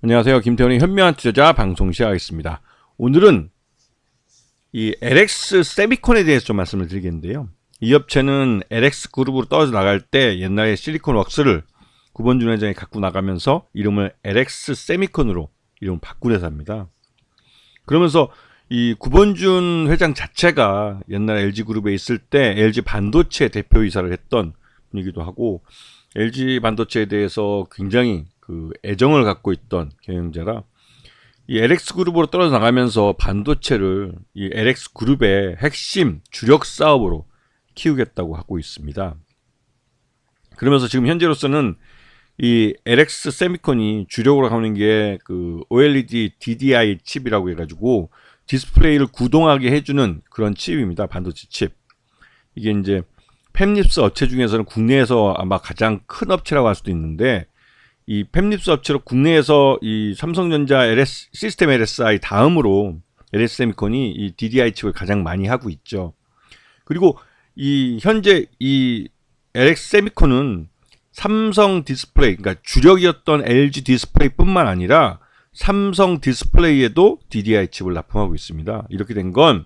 안녕하세요. 김태훈의 현명한 투자자 방송 시작하겠습니다. 오늘은 이 LX 세미콘에 대해서 좀 말씀을 드리겠는데요. 이 업체는 LX 그룹으로 떨어져 나갈 때 옛날에 실리콘웍스를 구본준 회장이 갖고 나가면서 이름을 LX 세미콘으로 이름을 바꾼 회사입니다. 그러면서 이 구본준 회장 자체가 옛날 LG그룹에 있을 때 LG 반도체 대표이사를 했던 분이기도 하고 LG 반도체에 대해서 굉장히 애정을 갖고 있던 경영자라 이 LX 그룹으로 떨어져 나가면서 반도체를 이 LX 그룹의 핵심 주력 사업으로 키우겠다고 하고 있습니다. 그러면서 지금 현재로서는 이 LX 세미콘이 주력으로 하는 게 OLED DDI 칩이라고 해가지고 디스플레이를 구동하게 해주는 그런 칩입니다. 반도체 칩. 이게 이제 팹립스 업체 중에서는 국내에서 아마 가장 큰 업체라고 할 수도 있는데, 이 팹립스 업체로 국내에서 이 삼성전자 시스템 LSI 다음으로 LS 세미콘이 이 DDI 칩을 가장 많이 하고 있죠. 그리고 이 현재 이 LX 세미콘은 삼성 디스플레이, 그러니까 주력이었던 LG 디스플레이뿐만 아니라 삼성 디스플레이에도 DDI 칩을 납품하고 있습니다. 이렇게 된 건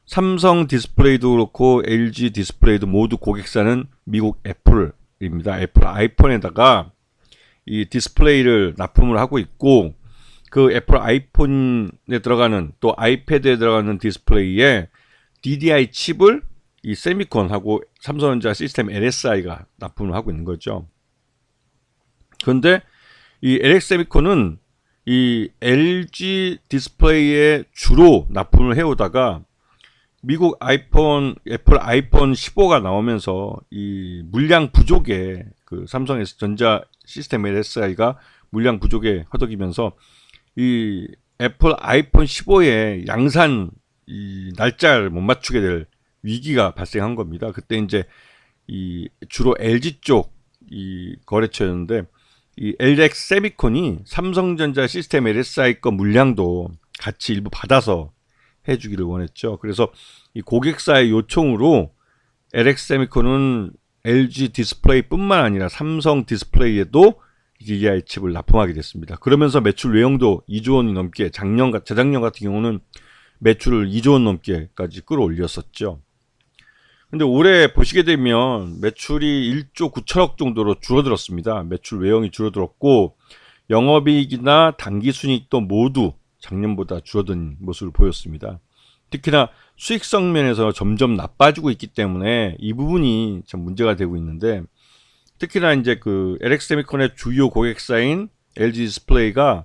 삼성 디스플레이도 그렇고 LG 디스플레이도 모두 고객사는 미국 애플입니다. 애플 아이폰에다가 이 디스플레이를 납품을 하고 있고, 그 애플 아이폰에 들어가는 또 아이패드에 들어가는 디스플레이에 DDI 칩을 이 세미콘하고 삼성전자 시스템 LSI가 납품을 하고 있는 거죠. 그런데 이 LX 세미콘은 이 LG 디스플레이에 주로 납품을 해오다가 미국 애플 아이폰 15가 나오면서 이 물량 부족에 삼성 전자 시스템 LSI가 물량 부족에 허덕이면서 이 애플 아이폰 15의 양산 이 날짜를 못 맞추게 될 위기가 발생한 겁니다. 그때 이제 이 주로 LG 쪽 이 거래처였는데, 이 LX 세미콘이 삼성전자 시스템 LSI 거 물량도 같이 일부 받아서 해주기를 원했죠. 그래서 이 고객사의 요청으로 LX 세미콘은 LG 디스플레이뿐만 아니라 삼성 디스플레이에도 DDI 칩을 납품하게 됐습니다. 그러면서 매출 외형도 2조 원이 넘게, 재작년 같은 경우는 매출을 2조 원 넘게까지 끌어올렸었죠. 근데 올해 보시게 되면 매출이 1조 9천억 정도로 줄어들었습니다. 매출 외형이 줄어들었고 영업이익이나 당기순이익도 모두 작년보다 줄어든 모습을 보였습니다. 특히나 수익성 면에서 점점 나빠지고 있기 때문에 이 부분이 참 문제가 되고 있는데, 특히나 이제 LX 세미콘의 주요 고객사인 LG 디스플레이가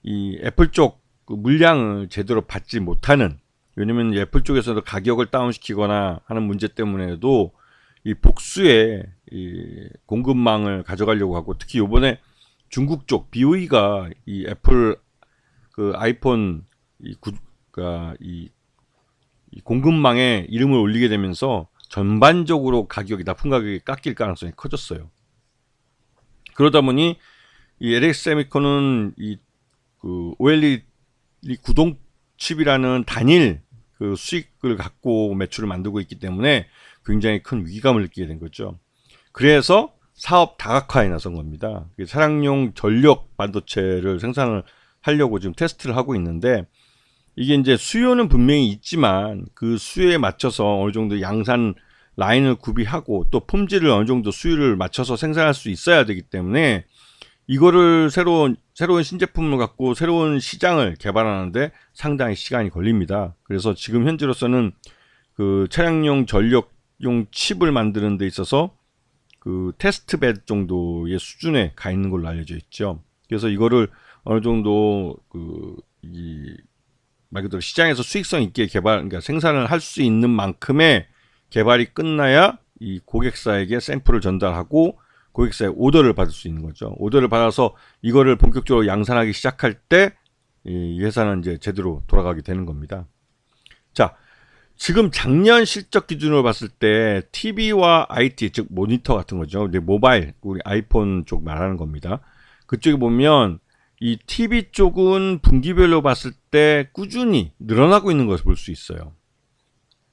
이 애플 쪽 물량을 제대로 받지 못하는, 왜냐면 애플 쪽에서도 가격을 다운시키거나 하는 문제 때문에도 이 복수의 이 공급망을 가져가려고 하고, 특히 이번에 중국 쪽 BOE가 이 애플 아이폰 이 공급망에 이름을 올리게 되면서 전반적으로 납품 가격이 깎일 가능성이 커졌어요. 그러다 보니 이 LX 세미콘은 OLED 구동 칩이라는 단일 수익을 갖고 매출을 만들고 있기 때문에 굉장히 큰 위기감을 느끼게 된 거죠. 그래서 사업 다각화에 나선 겁니다. 차량용 전력 반도체를 생산을 하려고 지금 테스트를 하고 있는데, 이게 이제 수요는 분명히 있지만 그 수요에 맞춰서 어느 정도 양산 라인을 구비하고 또 품질을 어느 정도 수요를 맞춰서 생산할 수 있어야 되기 때문에 이거를 새로운 신제품을 갖고 새로운 시장을 개발하는데 상당히 시간이 걸립니다. 그래서 지금 현재로서는 차량용 전력용 칩을 만드는 데 있어서 테스트베드 정도의 수준에 가 있는 걸로 알려져 있죠. 그래서 이거를 어느 정도 말 그대로 시장에서 수익성 있게 그러니까 생산을 할 수 있는 만큼의 개발이 끝나야 이 고객사에게 샘플을 전달하고 고객사의 오더를 받을 수 있는 거죠. 오더를 받아서 이거를 본격적으로 양산하기 시작할 때 이 회사는 이제 제대로 돌아가게 되는 겁니다. 자, 지금 작년 실적 기준으로 봤을 때 TV와 IT, 즉 모니터 같은 거죠. 이제 모바일, 우리 아이폰 쪽 말하는 겁니다. 그쪽에 보면 이 TV 쪽은 분기별로 봤을 때 꾸준히 늘어나고 있는 것을 볼 수 있어요.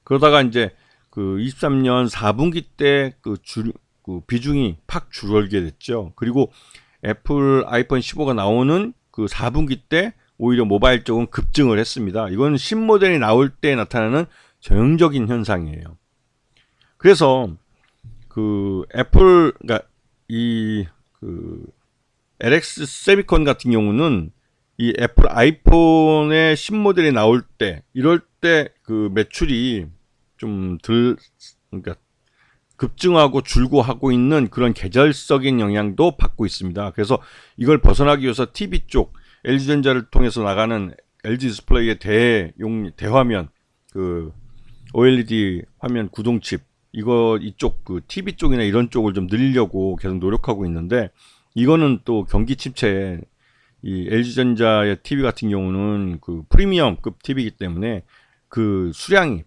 그러다가 이제 23년 4분기 때 비중이 팍 줄어들게 됐죠. 그리고 애플 아이폰 15가 나오는 그 4분기 때 오히려 모바일 쪽은 급증을 했습니다. 이건 신모델이 나올 때 나타나는 전형적인 현상이에요. 그래서 그 애플, 그러니까 그 LX 세미콘 같은 경우는 이 애플 아이폰의 신모델이 나올 때, 이럴 때 그 매출이 좀 그러니까 급증하고 줄고 하고 있는 그런 계절적인 영향도 받고 있습니다. 그래서 이걸 벗어나기 위해서 TV 쪽 LG전자를 통해서 나가는 LG 디스플레이의 대화면, 그 OLED 화면 구동칩, 이쪽 그 TV 쪽이나 이런 쪽을 좀 늘리려고 계속 노력하고 있는데, 이거는 또 경기 침체에 이 LG전자의 TV 같은 경우는 그 프리미엄급 TV이기 때문에 그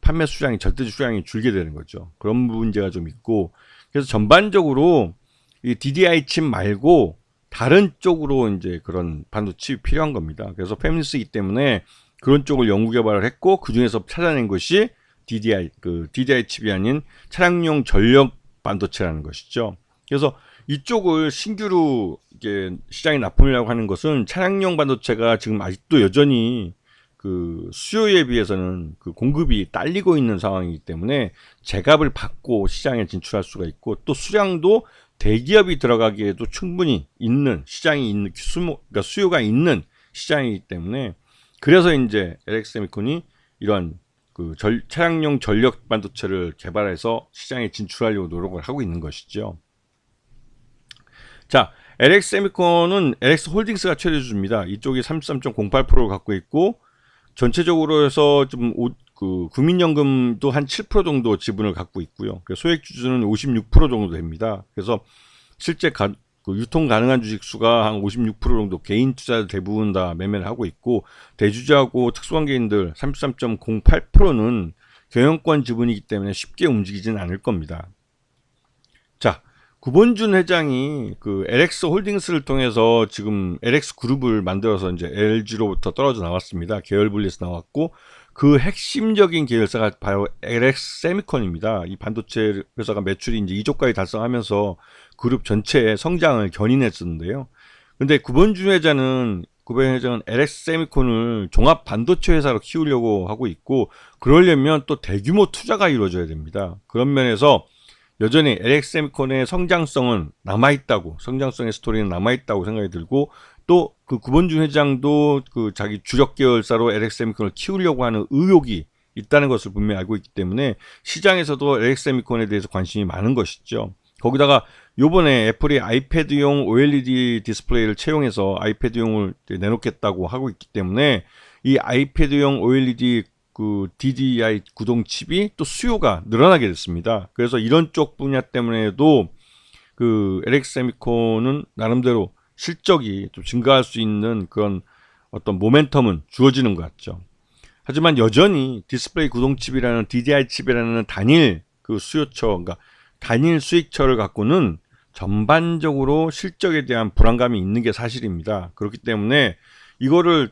판매 수량이, 절대적 수량이 줄게 되는 거죠. 그런 문제가 좀 있고, 그래서 전반적으로 이 DDI 칩 말고 다른 쪽으로 이제 그런 반도체 칩이 필요한 겁니다. 그래서 패밀리스이기 때문에 그런 쪽을 연구 개발을 했고, 그 중에서 찾아낸 것이 DDI 칩이 아닌 차량용 전력 반도체라는 것이죠. 그래서 이쪽을 신규로 이게 시장에 납품하려고 하는 것은, 차량용 반도체가 지금 아직도 여전히 그 수요에 비해서는 그 공급이 딸리고 있는 상황이기 때문에 제값을 받고 시장에 진출할 수가 있고, 또 수량도 대기업이 들어가기에도 충분히 있는 시장이 있는 그러니까 수요가 있는 시장이기 때문에, 그래서 이제 LX세미콘이 이런 그 차량용 전력 반도체를 개발해서 시장에 진출하려고 노력을 하고 있는 것이죠. 자, LX세미콘은 LX홀딩스가 최대주주입니다. 이쪽이 33.08%를 갖고 있고, 전체적으로 해서 좀 그 국민연금도 한 7% 정도 지분을 갖고 있고요. 소액주주는 56% 정도 됩니다. 그래서 실제 그 유통 가능한 주식 수가 한 56% 정도, 개인 투자자 대부분 다 매매를 하고 있고, 대주주하고 특수관계인들 33.08%는 경영권 지분이기 때문에 쉽게 움직이지는 않을 겁니다. 자, 구본준 회장이 그 LX 홀딩스를 통해서 지금 LX 그룹을 만들어서 이제 LG로부터 떨어져 나왔습니다. 계열 분리해서 나왔고, 그 핵심적인 계열사가 바로 LX 세미콘입니다. 이 반도체 회사가 매출이 이제 2조까지 달성하면서 그룹 전체의 성장을 견인했었는데요. 근데 구본준 회장은 LX 세미콘을 종합 반도체 회사로 키우려고 하고 있고, 그러려면 또 대규모 투자가 이루어져야 됩니다. 그런 면에서 여전히 LX 세미콘의 성장성은 남아있다고, 성장성의 스토리는 남아있다고 생각이 들고, 또 그 구본준 회장도 그 자기 주력 계열사로 LX 세미콘을 키우려고 하는 의욕이 있다는 것을 분명히 알고 있기 때문에 시장에서도 LX 세미콘에 대해서 관심이 많은 것이죠. 거기다가 요번에 애플이 아이패드용 OLED 디스플레이를 채용해서 아이패드용을 내놓겠다고 하고 있기 때문에, 이 아이패드용 OLED 그 DDI 구동 칩이 또 수요가 늘어나게 됐습니다. 그래서 이런 쪽 분야 때문에도 그 LX 세미콘은 나름대로 실적이 좀 증가할 수 있는 그런 어떤 모멘텀은 주어지는 것 같죠. 하지만 여전히 디스플레이 구동 칩이라는 DDI 칩이라는 단일 그 수요처, 그러니까 단일 수익처를 갖고는 전반적으로 실적에 대한 불안감이 있는 게 사실입니다. 그렇기 때문에 이거를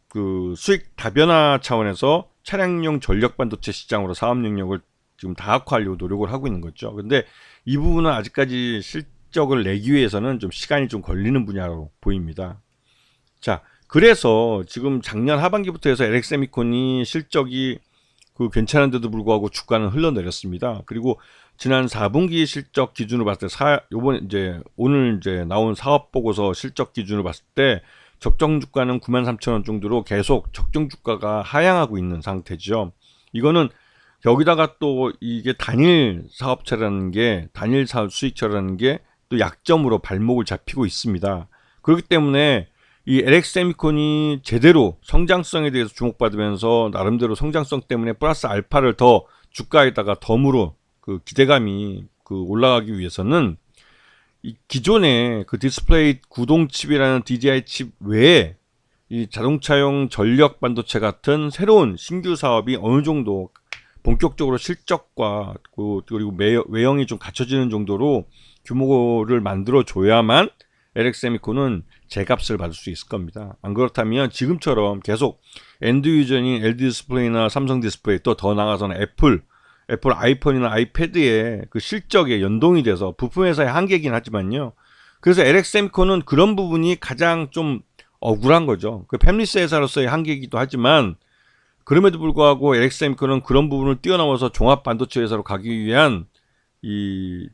그 수익 다변화 차원에서 차량용 전력 반도체 시장으로 사업 영역을 지금 다각화하려고 노력을 하고 있는 거죠. 근데 이 부분은 아직까지 실적을 내기 위해서는 좀 시간이 좀 걸리는 분야로 보입니다. 자, 그래서 지금 작년 하반기부터 해서 LX세미콘이 실적이 그 괜찮은데도 불구하고 주가는 흘러내렸습니다. 그리고 지난 4분기 실적 기준으로 봤을 때 오늘 이제 나온 사업 보고서 실적 기준으로 봤을 때 적정 주가는 93,000원 정도로 계속 적정 주가가 하향하고 있는 상태죠. 이거는 여기다가 또 이게 단일 사업체라는 게, 단일 사업 수익처라는 게 또 약점으로 발목을 잡히고 있습니다. 그렇기 때문에 이 LX세미콘이 제대로 성장성에 대해서 주목받으면서 나름대로 성장성 때문에 플러스 알파를 더 주가에다가 덤으로 그 기대감이 그 올라가기 위해서는 이 기존의 그 디스플레이 구동 칩이라는 DDI 칩 외에 이 자동차용 전력 반도체 같은 새로운 신규 사업이 어느 정도 본격적으로 실적과 그리고 외형이 좀 갖춰지는 정도로 규모를 만들어 줘야만 LX세미콘은 제값을 받을 수 있을 겁니다. 안 그렇다면 지금처럼 계속 엔드 유저인 LG 디스플레이나 삼성 디스플레이, 또 더 나아가서는 애플 아이폰이나 아이패드의 그 실적에 연동이 돼서 부품 회사의 한계이긴 하지만요. 그래서 LX세미콘은 그런 부분이 가장 좀 억울한 거죠. 그 팹리스 회사로서의 한계이기도 하지만 그럼에도 불구하고 LX세미콘은 그런 부분을 뛰어넘어서 종합 반도체 회사로 가기 위한 이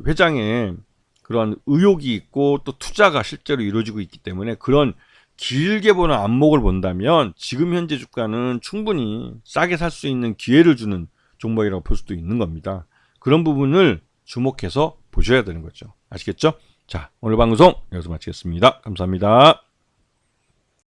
회장의 그런 의욕이 있고 또 투자가 실제로 이루어지고 있기 때문에 그런 길게 보는 안목을 본다면 지금 현재 주가는 충분히 싸게 살 수 있는 기회를 주는 종목이라고 볼 수도 있는 겁니다. 그런 부분을 주목해서 보셔야 되는 거죠. 아시겠죠? 자, 오늘 방송 여기서 마치겠습니다. 감사합니다.